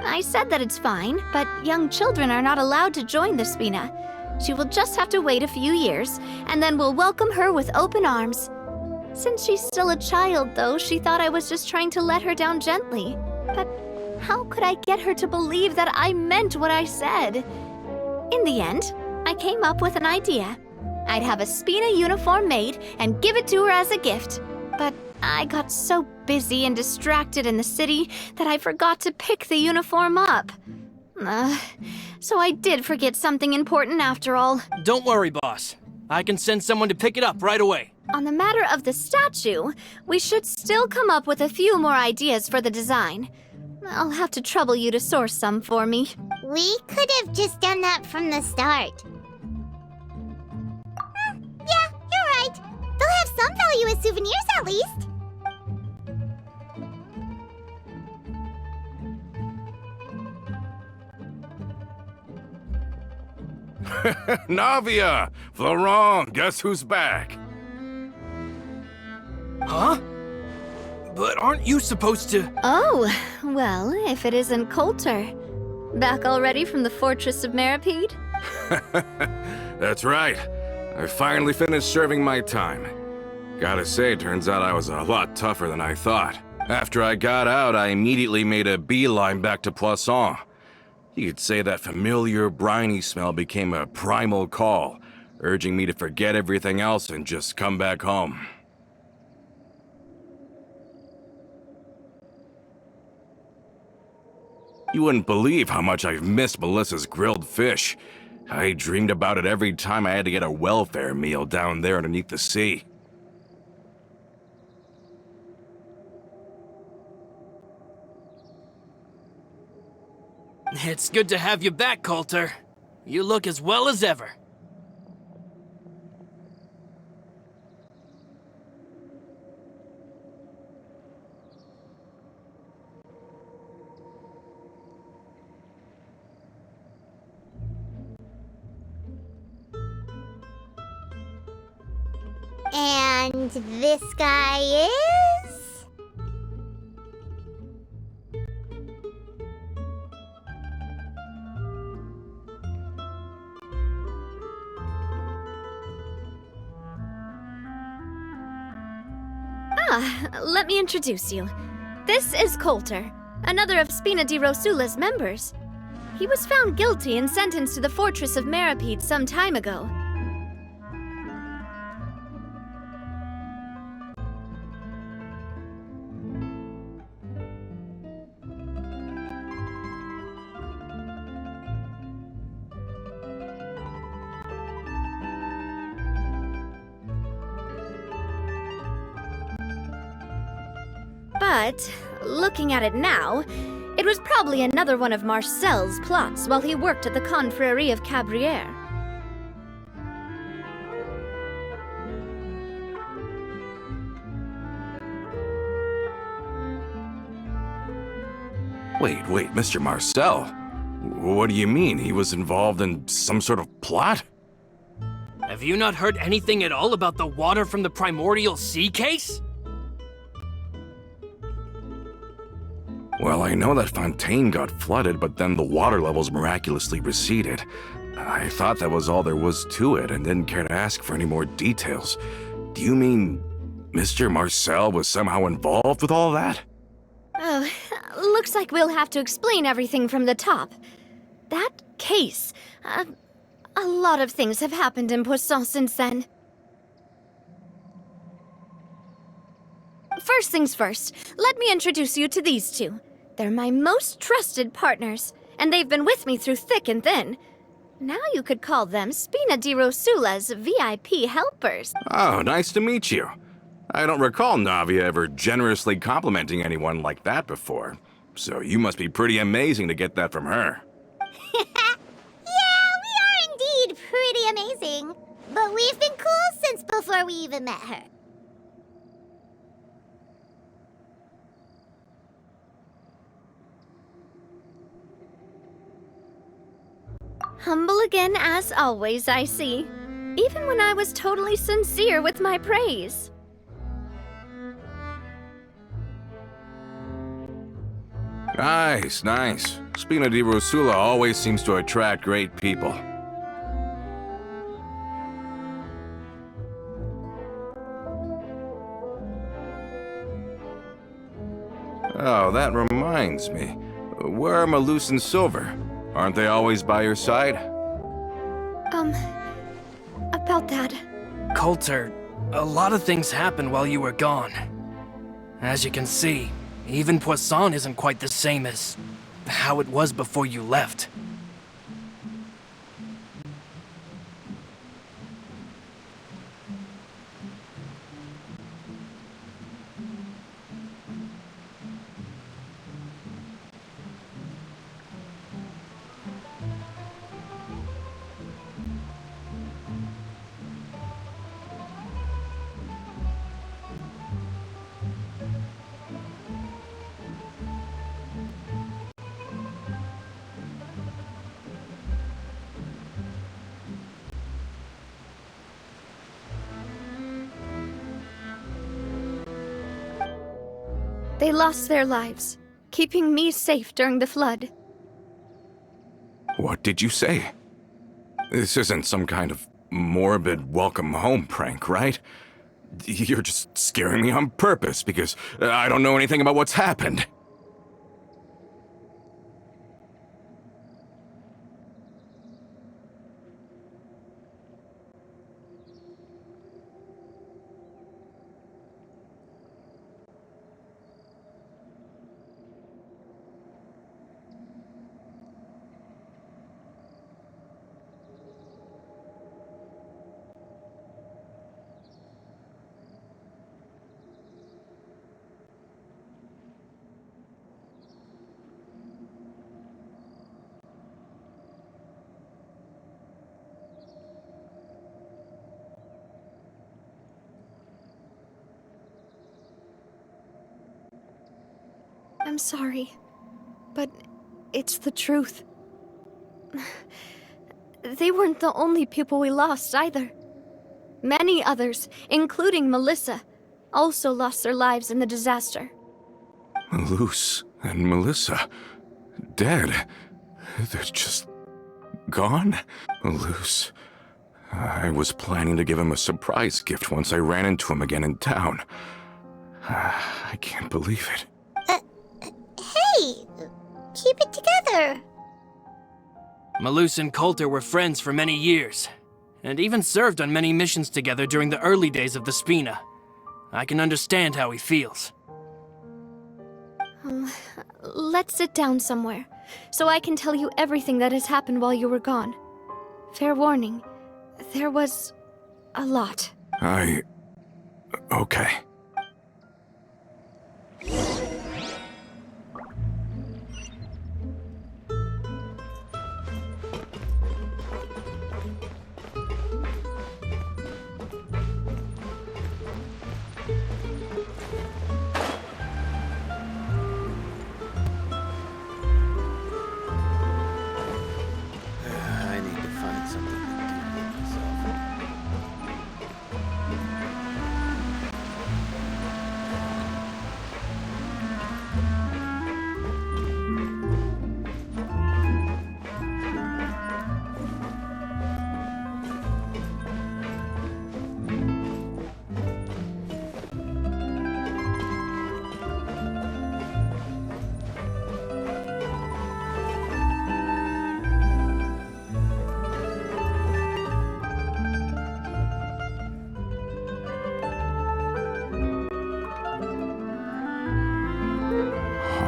I said that it's fine, but young children are not allowed to join the Spina. She will just have to wait a few years, and then we'll welcome her with open arms. Since she's still a child, though, she thought I was just trying to let her down gently. But how could I get her to believe that I meant what I said? In the end, I came up with an idea. I'd have a Spina uniform made and give it to her as a gift. But I got so busy and distracted in the city that I forgot to pick the uniform up. So I did forget something important after all. Don't worry, boss. I can send someone to pick it up right away. On the matter of the statue, we should still come up with a few more ideas for the design. I'll have to trouble you to source some for me. We could have just done that from the start. Yeah, you're right. They'll have some value as souvenirs at least. Navia! Florent, guess who's back? Huh? But aren't you supposed to... Oh, well, if it isn't Coulter. Back already from the Fortress of Meripede? That's right. I finally finished serving my time. Gotta say, turns out I was a lot tougher than I thought. After I got out, I immediately made a beeline back to Poisson. You could say that familiar, briny smell became a primal call, urging me to forget everything else and just come back home. You wouldn't believe how much I've missed Melissa's grilled fish. I dreamed about it every time I had to get a welfare meal down there underneath the sea. It's good to have you back, Coulter. You look as well as ever. And this guy is... Let me introduce you. This is Coulter, another of Spina di Rosula's members. He was found guilty and sentenced to the Fortress of Meripede some time ago. But, looking at it now, it was probably another one of Marcel's plots while he worked at the Confrérie of Cabrières. Wait, Mr. Marcel? What do you mean? He was involved in some sort of plot? Have you not heard anything at all about the water from the primordial sea case? Well, I know that Fontaine got flooded, but then the water levels miraculously receded. I thought that was all there was to it and didn't care to ask for any more details. Do you mean Mr. Marcel was somehow involved with all that? Oh, looks like we'll have to explain everything from the top. That case, a lot of things have happened in Poisson since then. First things first, let me introduce you to these two. They're my most trusted partners, and they've been with me through thick and thin. Now you could call them Spina di Rosula's VIP helpers. Oh, nice to meet you. I don't recall Navia ever generously complimenting anyone like that before, so you must be pretty amazing to get that from her. Yeah, we are indeed pretty amazing. But we've been cool since before we even met her. Humble again as always, I see. Even when I was totally sincere with my praise. Nice, nice. Spina di Rosula always seems to attract great people. Oh, that reminds me. Where are Malus and Silver? Aren't they always by your side? About that. Coulter, a lot of things happened while you were gone. As you can see, even Poisson isn't quite the same as how it was before you left. They lost their lives, keeping me safe during the flood. What did you say? This isn't some kind of morbid welcome home prank, right? You're just scaring me on purpose because I don't know anything about what's happened. I'm sorry, but it's the truth. They weren't the only people we lost either. Many others, including Melissa, also lost their lives in the disaster. Malus and Melissa, dead. They're just gone? Malus. I was planning to give him a surprise gift once I ran into him again in town. I can't believe it. Hey, keep it together. Malus and Coulter were friends for many years, and even served on many missions together during the early days of the Spina. I can understand how he feels. Let's sit down somewhere, so I can tell you everything that has happened while you were gone. Fair warning, there was a lot. Okay. I need to find something to do with myself.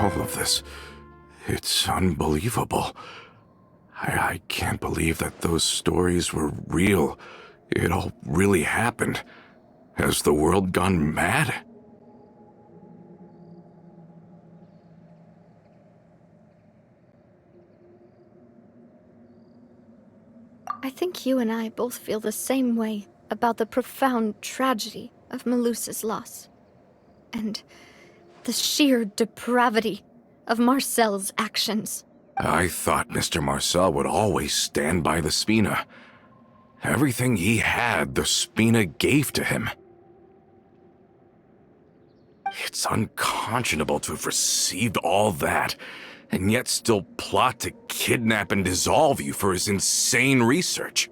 All of this, it's unbelievable. I can't believe that those stories were real. It all really happened. Has the world gone mad? I think you and I both feel the same way about the profound tragedy of Melusa's loss. And the sheer depravity of Marcel's actions. I thought Mr. Marcel would always stand by the Spina. Everything he had, the Spina gave to him. It's unconscionable to have received all that, and yet still plot to kidnap and dissolve you for his insane research.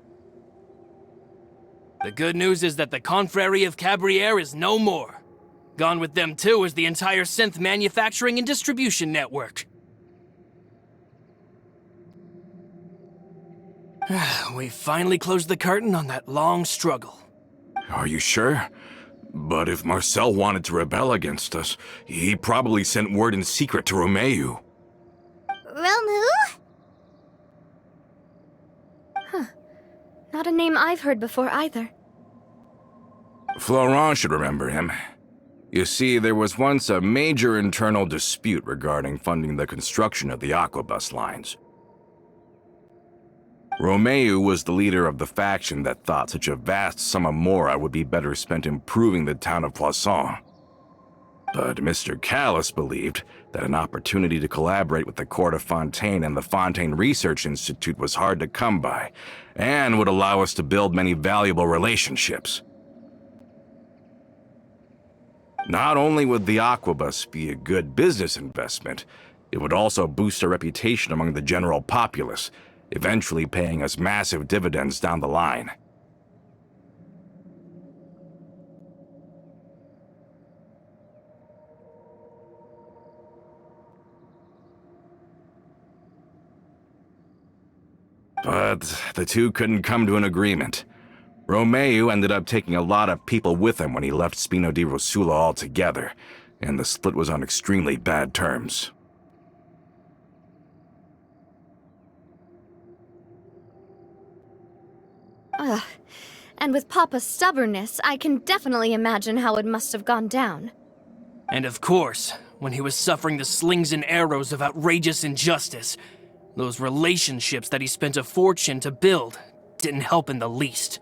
The good news is that the Confrérie of Cabriere is no more. Gone with them too is the entire synth manufacturing and distribution network. We finally closed the curtain on that long struggle. Are you sure? But if Marcel wanted to rebel against us, he probably sent word in secret to Romeu. Romu? Not a name I've heard before either. Florent should remember him. You see, there was once a major internal dispute regarding funding the construction of the Aquabus lines. Romeu was the leader of the faction that thought such a vast sum of mora would be better spent improving the town of Poisson. But Mr. Callis believed that an opportunity to collaborate with the Court of Fontaine and the Fontaine Research Institute was hard to come by, and would allow us to build many valuable relationships. Not only would the Aquabus be a good business investment, it would also boost our reputation among the general populace, eventually paying us massive dividends down the line. But the two couldn't come to an agreement. Romeu ended up taking a lot of people with him when he left Spino di Rosula altogether, and the split was on extremely bad terms. Ugh. And with Papa's stubbornness, I can definitely imagine how it must have gone down. And of course, when he was suffering the slings and arrows of outrageous injustice, those relationships that he spent a fortune to build didn't help in the least.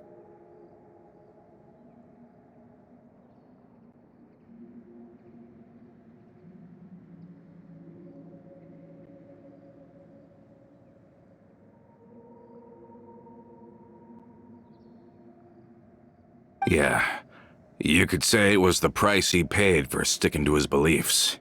Yeah, you could say it was the price he paid for sticking to his beliefs.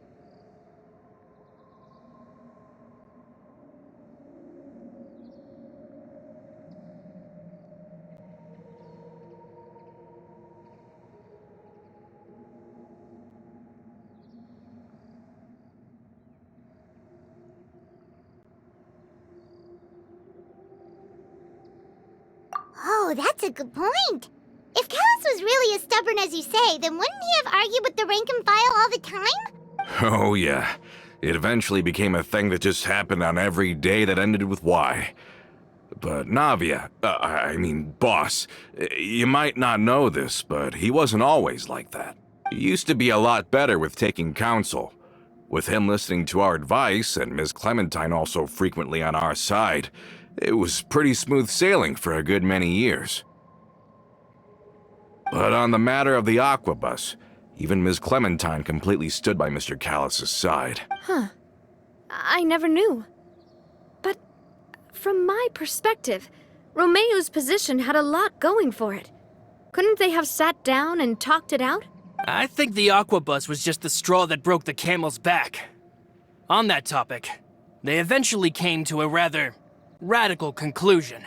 Oh, that's a good point. If Callis was really as stubborn as you say, then wouldn't he have argued with the rank and file all the time? Oh yeah, it eventually became a thing that just happened on every day that ended with Y. But Navia, boss, you might not know this, but he wasn't always like that. He used to be a lot better with taking counsel. With him listening to our advice, and Ms. Clementine also frequently on our side, it was pretty smooth sailing for a good many years. But on the matter of the Aquabus, even Ms. Clementine completely stood by Mr. Callis's side. Huh. I never knew. But from my perspective, Romeu's position had a lot going for it. Couldn't they have sat down and talked it out? I think the Aquabus was just the straw that broke the camel's back. On that topic, they eventually came to a rather radical conclusion.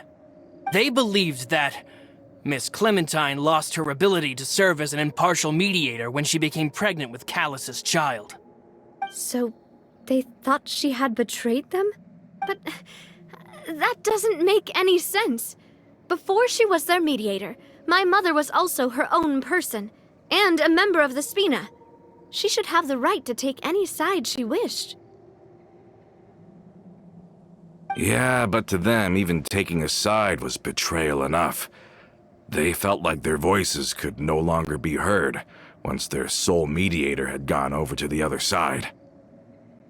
They believed that Miss Clementine lost her ability to serve as an impartial mediator when she became pregnant with Callis's child. So they thought she had betrayed them? But that doesn't make any sense. Before she was their mediator, my mother was also her own person, and a member of the Spina. She should have the right to take any side she wished. Yeah, but to them, even taking a side was betrayal enough. They felt like their voices could no longer be heard once their sole mediator had gone over to the other side.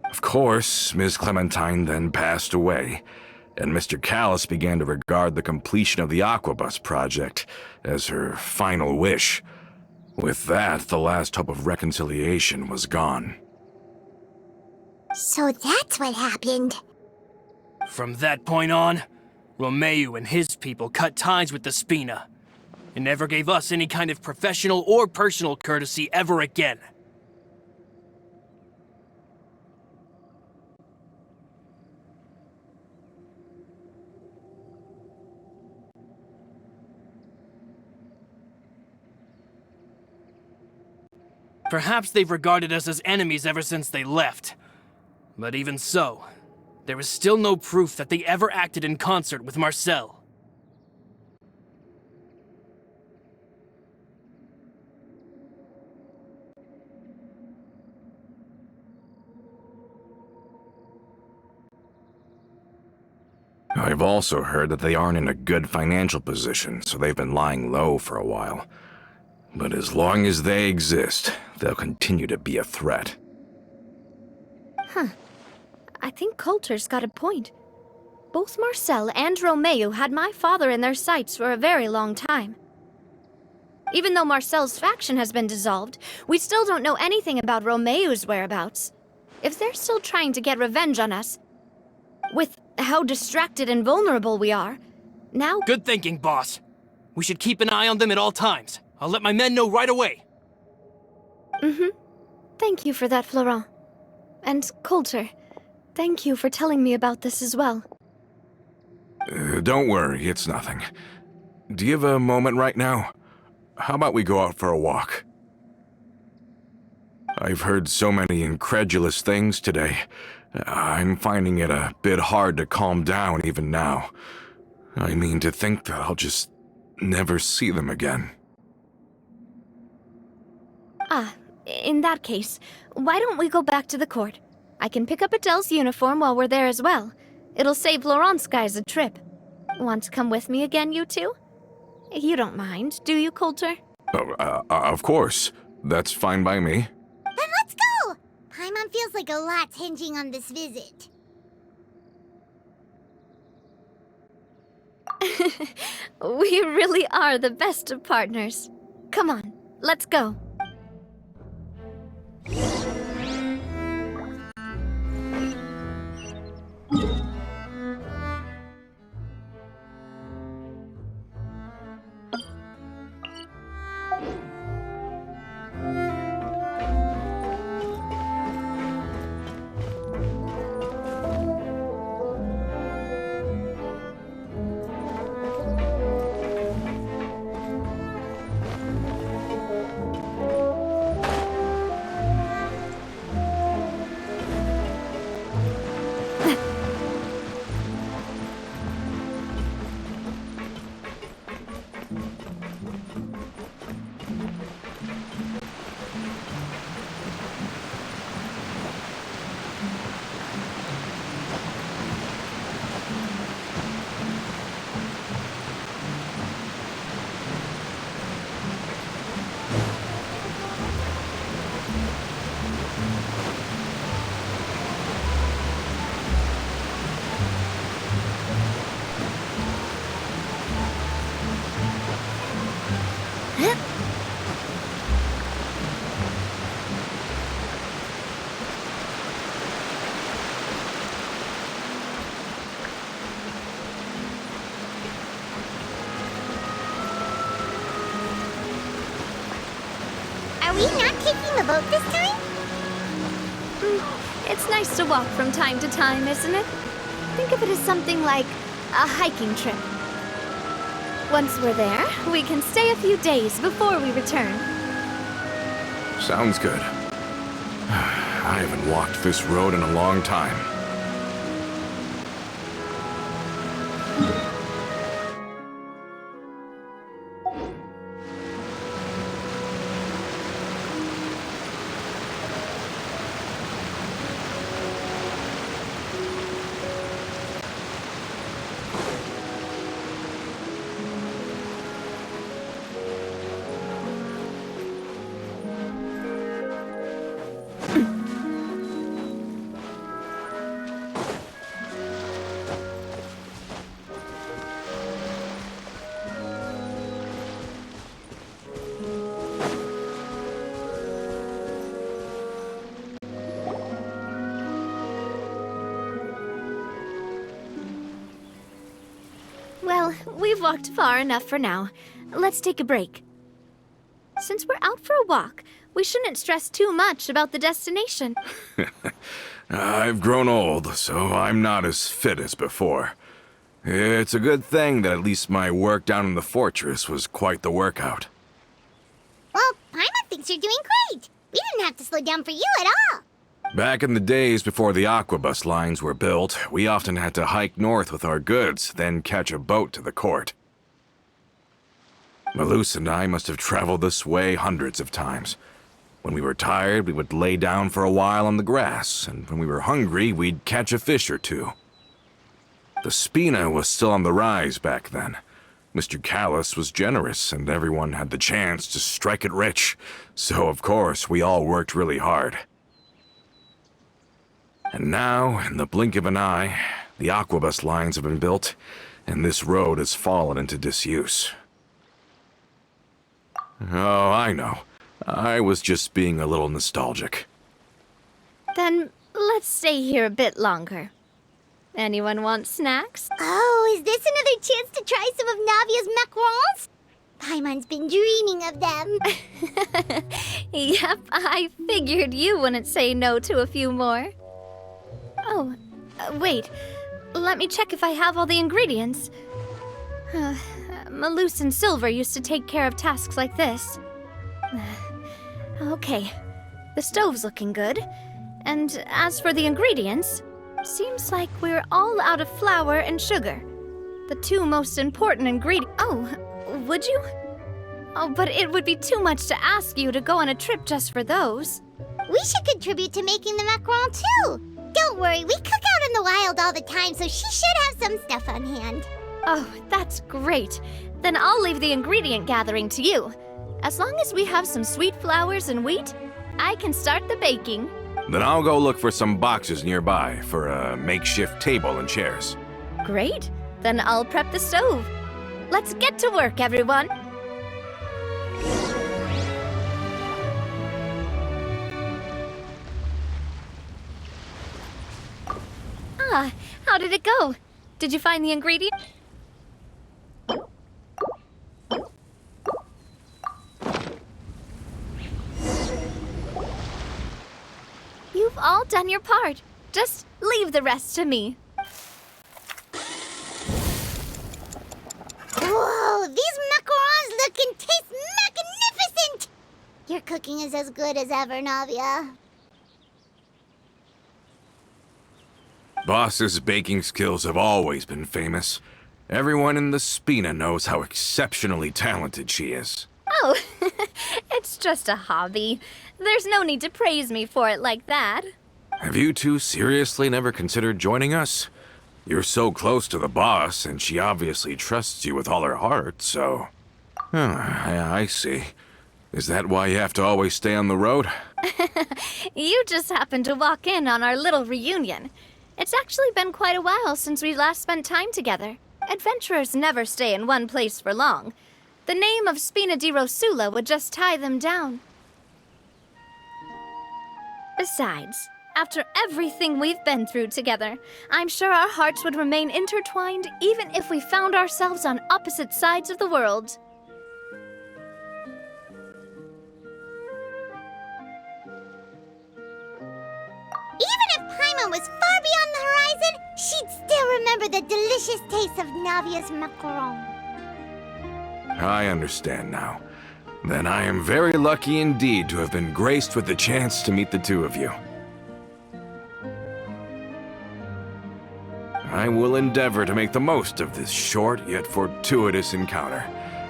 Of course, Ms. Clementine then passed away, and Mr. Callis began to regard the completion of the Aquabus project as her final wish. With that, the last hope of reconciliation was gone. So that's what happened. From that point on, Romeu and his people cut ties with the Spina, and never gave us any kind of professional or personal courtesy ever again. Perhaps they've regarded us as enemies ever since they left. But even so, there is still no proof that they ever acted in concert with Marcel. I've also heard that they aren't in a good financial position, so they've been lying low for a while. But as long as they exist, they'll continue to be a threat. I think Coulter's got a point. Both Marcel and Romeo had my father in their sights for a very long time. Even though Marcel's faction has been dissolved, we still don't know anything about Romeo's whereabouts. If they're still trying to get revenge on us, with how distracted and vulnerable we are, now— Good thinking, boss. We should keep an eye on them at all times. I'll let my men know right away. Thank you for that, Florent. And Coulter, thank you for telling me about this as well. Don't worry, it's nothing. Do you have a moment right now? How about we go out for a walk? I've heard so many incredulous things today. I'm finding it a bit hard to calm down even now. I mean, to think that I'll just never see them again. In that case, why don't we go back to the court? I can pick up Adele's uniform while we're there as well. It'll save Laurent's guys a trip. Want to come with me again, you two? You don't mind, do you, Coulter? Of course. That's fine by me. Then let's go! Paimon feels like a lot's hinging on this visit. We really are the best of partners. Come on, let's go. Are we not taking the boat this time? It's nice to walk from time to time, isn't it? Think of it as something like a hiking trip. Once we're there, we can stay a few days before we return. Sounds good. I haven't walked this road in a long time. Well, we've walked far enough for now. Let's take a break. Since we're out for a walk, we shouldn't stress too much about the destination. I've grown old, so I'm not as fit as before. It's a good thing that at least my work down in the fortress was quite the workout. Well, Paimon thinks you're doing great. We didn't have to slow down for you at all. Back in the days before the aquabus lines were built, we often had to hike north with our goods, then catch a boat to the court. Malus and I must have traveled this way hundreds of times. When we were tired, we would lay down for a while on the grass, and when we were hungry, we'd catch a fish or two. The Spina was still on the rise back then. Mr. Callus was generous, and everyone had the chance to strike it rich, so of course we all worked really hard. And now, in the blink of an eye, the aquabus lines have been built, and this road has fallen into disuse. Oh, I know. I was just being a little nostalgic. Then let's stay here a bit longer. Anyone want snacks? Oh, is this another chance to try some of Navia's macarons? Paimon's been dreaming of them. Yep, I figured you wouldn't say no to a few more. Oh, wait. Let me check if I have all the ingredients. Malus and Silver used to take care of tasks like this. Okay, the stove's looking good. And as for the ingredients, seems like we're all out of flour and sugar. The two most important ingredients. Oh, would you? Oh, but it would be too much to ask you to go on a trip just for those. We should contribute to making the macaron too. Don't worry, we cook out in the wild all the time, so she should have some stuff on hand. Oh, that's great. Then I'll leave the ingredient gathering to you. As long as we have some sweet flours and wheat, I can start the baking. Then I'll go look for some boxes nearby for a makeshift table and chairs. Great. Then I'll prep the stove. Let's get to work, everyone. Ah, how did it go? Did you find the ingredient? You've all done your part. Just leave the rest to me. Whoa, these macarons look and taste magnificent! Your cooking is as good as ever, Navia. Boss's baking skills have always been famous. Everyone in the Spina knows how exceptionally talented she is. Oh, it's just a hobby. There's no need to praise me for it like that. Have you two seriously never considered joining us? You're so close to the boss, and she obviously trusts you with all her heart, so... I see. Is that why you have to always stay on the road? You just happened to walk in on our little reunion. It's actually been quite a while since we last spent time together. Adventurers never stay in one place for long. The name of Spina di Rosula would just tie them down. Besides, after everything we've been through together, I'm sure our hearts would remain intertwined even if we found ourselves on opposite sides of the world. Even if Paimon was far beyond the horizon, she'd still remember the delicious taste of Navia's macaron. I understand now. Then I am very lucky indeed to have been graced with the chance to meet the two of you. I will endeavor to make the most of this short yet fortuitous encounter,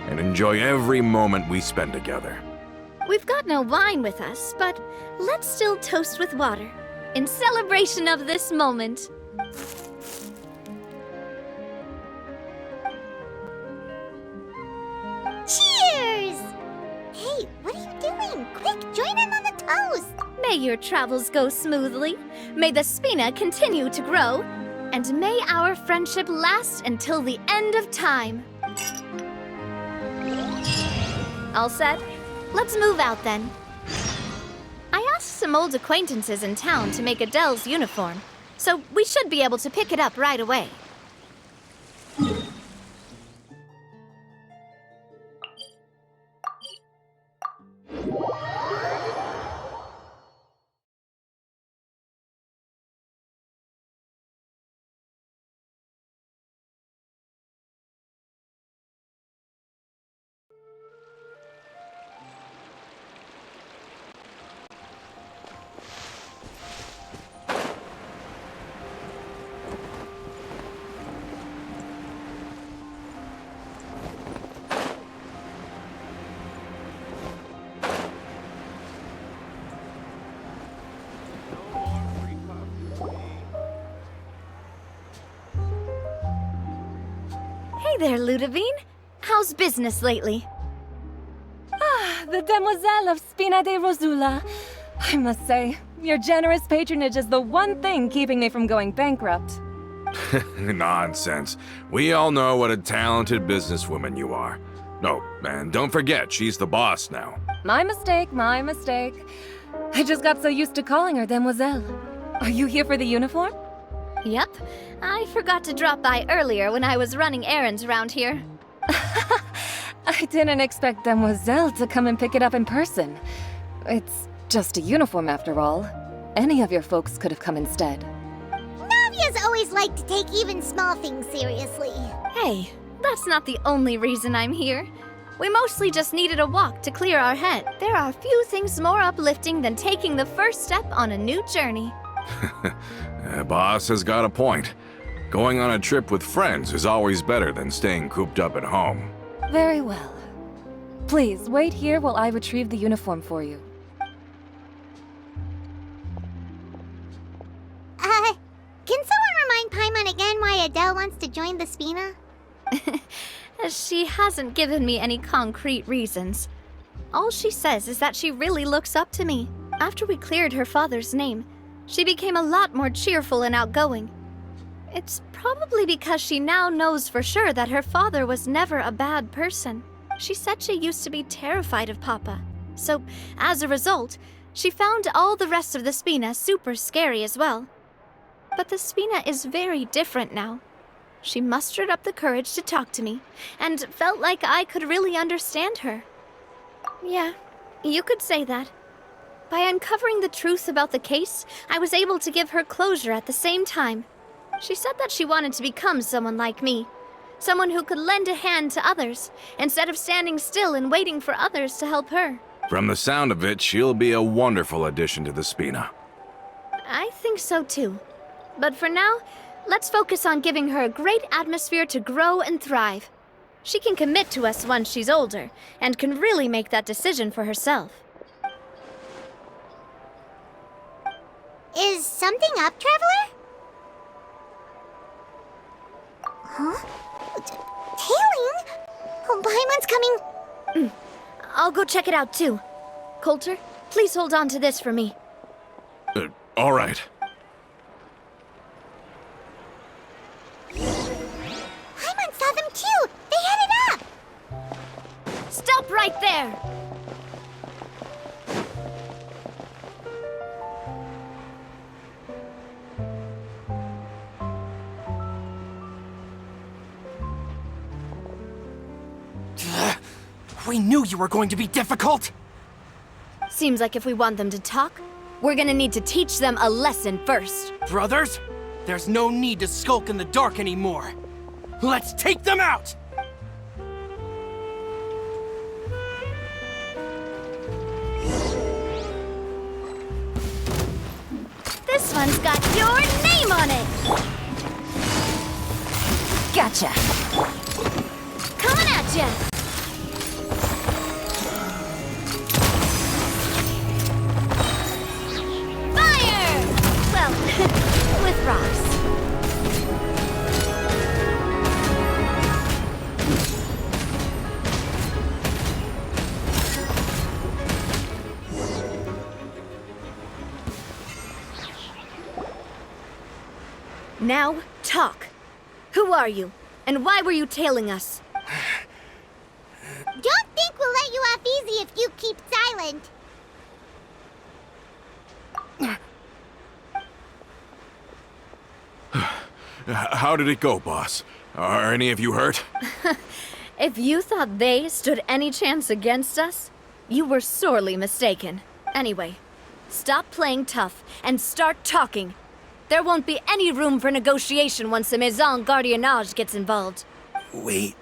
and enjoy every moment we spend together. We've got no wine with us, but let's still toast with water, in celebration of this moment. Cheers! Hey, what are you doing? Quick, join in on the toast! May your travels go smoothly, may the Spina continue to grow, and may our friendship last until the end of time. All set? Let's move out then. I asked some old acquaintances in town to make Adele's uniform, so we should be able to pick it up right away. Hey there, Ludovine. How's business lately? The Demoiselle of Spina de Rosula. I must say, your generous patronage is the one thing keeping me from going bankrupt. Nonsense. We all know what a talented businesswoman you are. No, and don't forget, she's the boss now. My mistake, my mistake. I just got so used to calling her Demoiselle. Are you here for the uniform? Yep. I forgot to drop by earlier when I was running errands around here. I didn't expect Demoiselle to come and pick it up in person. It's just a uniform after all. Any of your folks could have come instead. Navia's always liked to take even small things seriously. Hey, that's not the only reason I'm here. We mostly just needed a walk to clear our head. There are few things more uplifting than taking the first step on a new journey. Boss has got a point. Going on a trip with friends is always better than staying cooped up at home. Very well. Please, wait here while I retrieve the uniform for you. Can someone remind Paimon again why Adele wants to join the Spina? She hasn't given me any concrete reasons. All she says is that she really looks up to me. After we cleared her father's name, she became a lot more cheerful and outgoing. It's probably because she now knows for sure that her father was never a bad person. She said she used to be terrified of Papa. So, as a result, she found all the rest of the Spina super scary as well. But the Spina is very different now. She mustered up the courage to talk to me, and felt like I could really understand her. Yeah, you could say that. By uncovering the truth about the case, I was able to give her closure at the same time. She said that she wanted to become someone like me. Someone who could lend a hand to others, instead of standing still and waiting for others to help her. From the sound of it, she'll be a wonderful addition to the Spina. I think so too. But for now, let's focus on giving her a great atmosphere to grow and thrive. She can commit to us once she's older, and can really make that decision for herself. Is something up, Traveler? Huh? Tailing? Oh, Paimon's coming. I'll go check it out too. Coulter, please hold on to this for me. All right. Paimon saw them too. They headed up. Stop right there! We knew you were going to be difficult! Seems like if we want them to talk, we're gonna need to teach them a lesson first. Brothers, there's no need to skulk in the dark anymore. Let's take them out! This one's got your name on it! Gotcha! Coming at ya! Fire! Well, with rocks. Now, talk. Who are you? And why were you tailing us? Don't think we'll let you off easy if you keep silent. How did it go, boss? Are any of you hurt? If you thought they stood any chance against us, you were sorely mistaken. Anyway, stop playing tough and start talking. There won't be any room for negotiation once the Maison Gardiennage gets involved. We're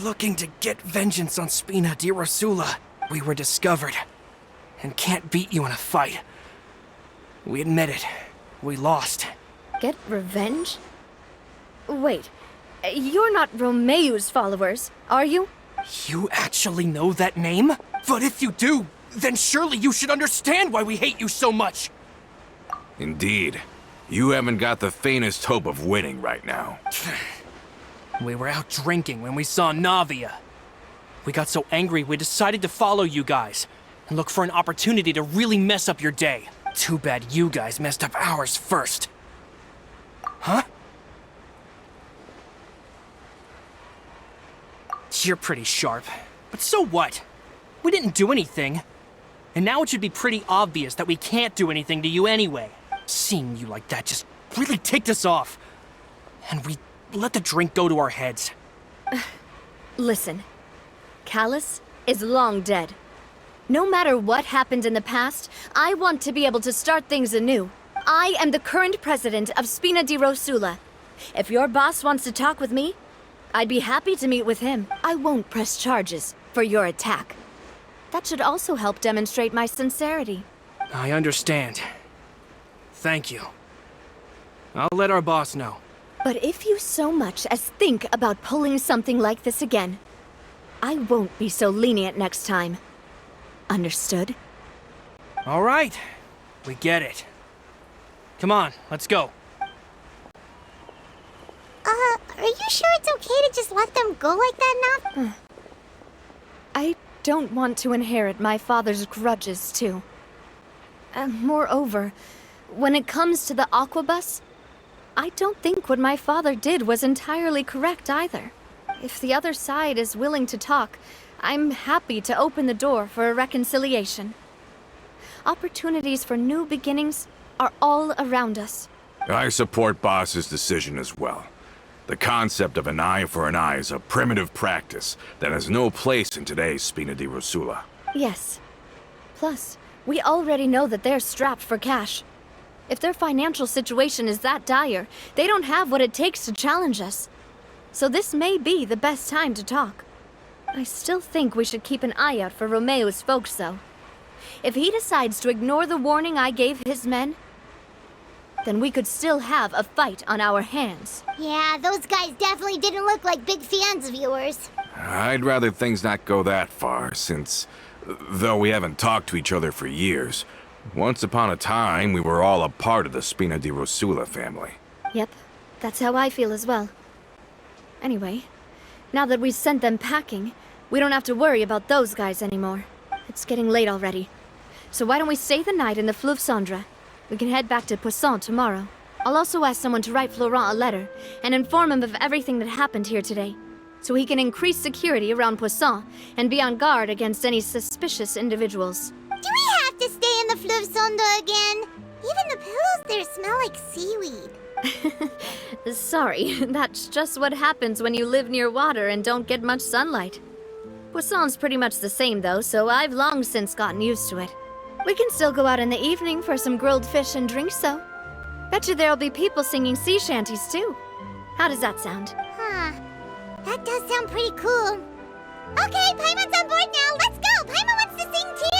looking to get vengeance on Spina di Rosula. We were discovered, and can't beat you in a fight. We admit it. We lost. Get revenge? Wait, you're not Romeu's followers, are you? You actually know that name? But if you do, then surely you should understand why we hate you so much! Indeed. You haven't got the faintest hope of winning right now. We were out drinking when we saw Navia. We got so angry we decided to follow you guys and look for an opportunity to really mess up your day. Too bad you guys messed up ours first. Huh? You're pretty sharp, but so what? We didn't do anything. And now it should be pretty obvious that we can't do anything to you anyway. Seeing you like that just really ticked us off. And we let the drink go to our heads. Listen, Callus is long dead. No matter what happened in the past, I want to be able to start things anew. I am the current president of Spina di Rosula. If your boss wants to talk with me, I'd be happy to meet with him. I won't press charges for your attack. That should also help demonstrate my sincerity. I understand. Thank you. I'll let our boss know. But if you so much as think about pulling something like this again, I won't be so lenient next time. Understood? All right. We get it. Come on, let's go. Are you sure it's okay to just let them go like that, Nav? I don't want to inherit my father's grudges, too. Moreover, when it comes to the Aquabus, I don't think what my father did was entirely correct either. If the other side is willing to talk, I'm happy to open the door for a reconciliation. Opportunities for new beginnings are all around us. I support Boss's decision as well. The concept of an eye for an eye is a primitive practice that has no place in today's Spina di Rosula. Yes. Plus, we already know that they're strapped for cash. If their financial situation is that dire, they don't have what it takes to challenge us. So this may be the best time to talk. I still think we should keep an eye out for Romeo's folks, though. If he decides to ignore the warning I gave his men, then we could still have a fight on our hands. Yeah, those guys definitely didn't look like big fans of yours. I'd rather things not go that far, since, though we haven't talked to each other for years, once upon a time we were all a part of the Spina di Rosula family. Yep, that's how I feel as well. Anyway, now that we've sent them packing, we don't have to worry about those guys anymore. It's getting late already. So why don't we stay the night in the Fleuve Cendre? We can head back to Poisson tomorrow. I'll also ask someone to write Florent a letter and inform him of everything that happened here today, so he can increase security around Poisson and be on guard against any suspicious individuals. Do we have to stay in the Fleuve Cendre again? Even the pillows there smell like seaweed. Sorry, that's just what happens when you live near water and don't get much sunlight. Poisson's pretty much the same though, so I've long since gotten used to it. We can still go out in the evening for some grilled fish and drinks, though. Bet you there'll be people singing sea shanties, too. How does that sound? Huh. That does sound pretty cool. Okay, Paimon's on board now. Let's go. Paimon wants to sing too.